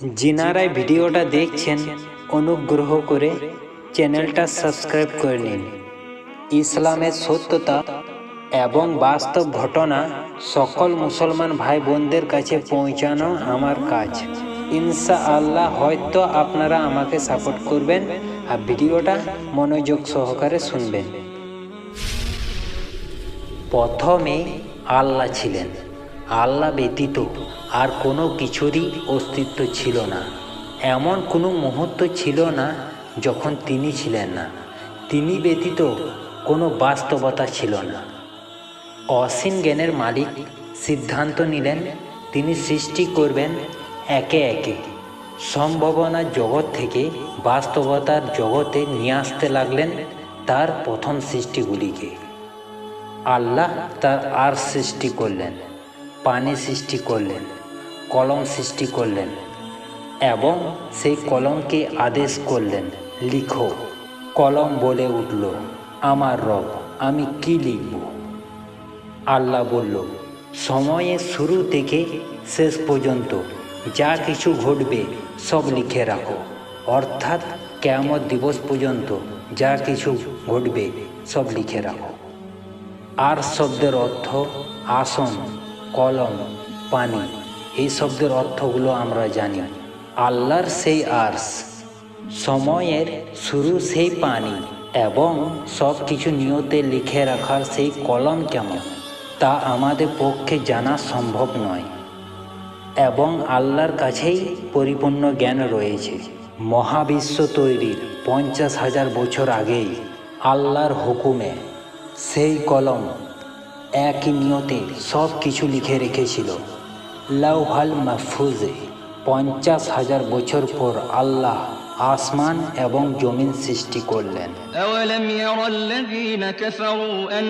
जिनाराय ভিডিওটা দেখছেন অনুগ্রহ করে চ্যানেলটা সাবস্ক্রাইব করে নিন। ইসলামের সত্যতা এবং বাস্তব ঘটনা সকল মুসলমান ভাই বোনদের কাছে পৌঁছানো আমার কাজ। ইনশাআল্লাহ হয়তো আপনারা আমাকে সাপোর্ট করবেন আর ভিডিওটা মনোযোগ সহকারে শুনবেন। প্রথমে আল্লাহ ছিলেন। আল্লাহ ব্যতীত আর কোনো কিছুরই অস্তিত্ব ছিল না। এমন কোনো মুহূর্ত ছিল না যখন তিনি ছিলেন না। তিনি ব্যতীত কোনো বাস্তবতা ছিল না। অসীম জ্ঞানের মালিক সিদ্ধান্ত নিলেন তিনি সৃষ্টি করবেন একে একে। সম্ভাবনার জগৎ থেকে বাস্তবতার জগতে নিয়ে আসতে লাগলেন তার প্রথম সৃষ্টিগুলিকে। আল্লাহ তার আরশ সৃষ্টি করলেন, পানি সৃষ্টি করলেন, কলম সৃষ্টি করলেন এবং সেই কলমকে আদেশ করলেন, লিখো। কলম বলে উঠল, আমার রব, আমি কি লিখব? আল্লাহ বলল, সময়ের শুরু থেকে শেষ পর্যন্ত যা কিছু ঘটবে সব লিখে রাখো। অর্থাৎ কিয়ামত দিবস পর্যন্ত যা কিছু ঘটবে সব লিখে রাখো। আর শব্দের অর্থ আসন, কলম, পানি। এই শব্দের অর্থগুলো আমরা জানি। আল্লাহর সেই আরশ, সময়ের শুরু সেই পানি এবং সব কিছু নিয়তে লিখে রাখার সেই কলম কেমন তা আমাদের পক্ষে জানা সম্ভব নয়। এবং আল্লাহর কাছেই পরিপূর্ণ জ্ঞান রয়েছে। মহাবিশ্ব তৈরির 50,000 বছর আগেই আল্লাহর হুকুমে সেই কলম একই নিয়তে সব কিছু লিখে রেখেছিল লাওহাল মাহফুজে। 50,000 বছর পর আল্লাহ আসমান এবং জমিন সৃষ্টি করলেন। أولم ير الذين كفروا أن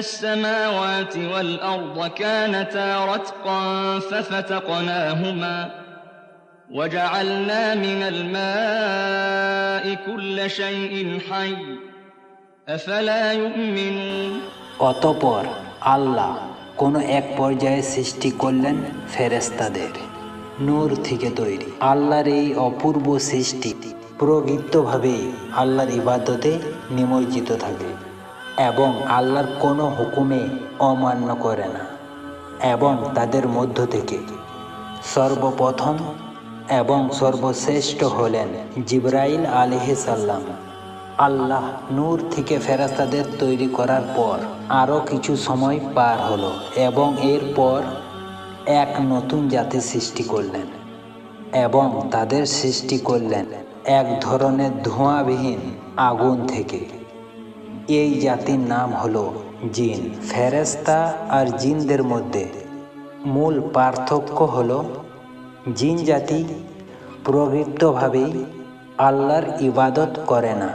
السماوات والأرض كانتا رتقا ففتقناهما وجعلنا من الماء كل شيء حي أفلا يؤمنون। অতঃপর আল্লাহ কোনো এক পর্যায়ে সৃষ্টি করলেন ফেরেশতাদের, নূর থেকে তৈরি। আল্লাহর এই অপূর্ব সৃষ্টি প্রকৃতভাবে আল্লাহর ইবাদতে নিমজ্জিত থাকে এবং আল্লাহর কোনো হুকুমে অমান্য করে না। এবং তাদের মধ্য থেকে সর্বপ্রথম এবং সর্বশ্রেষ্ঠ হলেন জিবরাইল আলাইহিস সালাম। আল্লাহ নূর থেকে ফেরেশতাদের তৈরি করার পর আরও কিছু সময় পার হলো এবং এরপর এক নতুন জাতি সৃষ্টি করলেন এবং তাদের সৃষ্টি করলেন এক ধরনের ধোঁয়াবিহীন আগুন থেকে। এই জাতির নাম হলো জিন। ফেরেশতা আর জিনদের মধ্যে মূল পার্থক্য হলো জিন জাতি প্রকৃতভাবেই আল্লাহর ইবাদত করে না,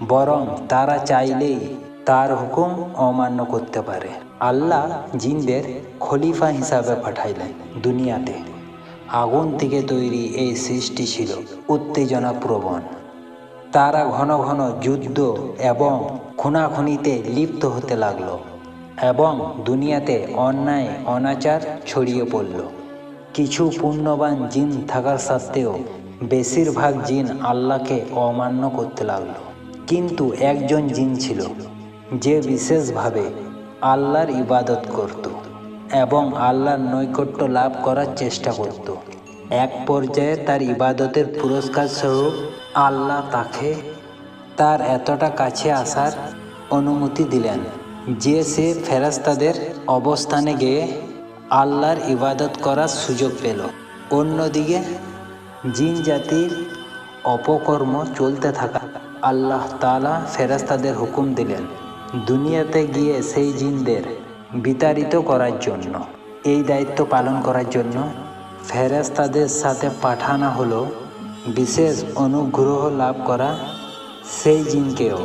বরং তারা চাইলেই তার হুকুম অমান্য করতে পারে। আল্লাহ জিনদের খলিফা হিসাবে পাঠাইলেন দুনিয়াতে। আগুন থেকে তৈরি এই সৃষ্টি ছিল উত্তেজনাপ্রবণ। তারা ঘন ঘন যুদ্ধ এবং খুনাখুনিতে লিপ্ত হতে লাগলো এবং দুনিয়াতে অন্যায় অনাচার ছড়িয়ে পড়ল। কিছু পুণ্যবান জিন থাকার সত্ত্বেও বেশিরভাগ জিন আল্লাহকে অমান্য করতে লাগলো। কিন্তু একজন জিন ছিল যে বিশেষভাবে আল্লাহর ইবাদত করত এবং আল্লাহর নৈকট্য লাভ করার চেষ্টা করত। এক পর্যায়ে তার ইবাদতের পুরস্কার স্বরূপ আল্লাহ তাকে তার এতটা কাছে আসার অনুমতি দিলেন যে সে ফেরেশতাদের অবস্থানে গিয়ে আল্লাহর ইবাদত করার সুযোগ পেল। অন্যদিকে জিন জাতির অপকর্ম চলতে থাকা আল্লাহ তাআলা ফেরেশতাদের হুকুম দিলেন দুনিয়াতে গিয়ে সেই জিনদের বিতাড়িত করার জন্য। এই দায়িত্ব পালন করার জন্য ফেরেশতাদের সাথে পাঠানো হলো বিশেষ অনুগ্রহ লাভ করা সেই জিনকেও।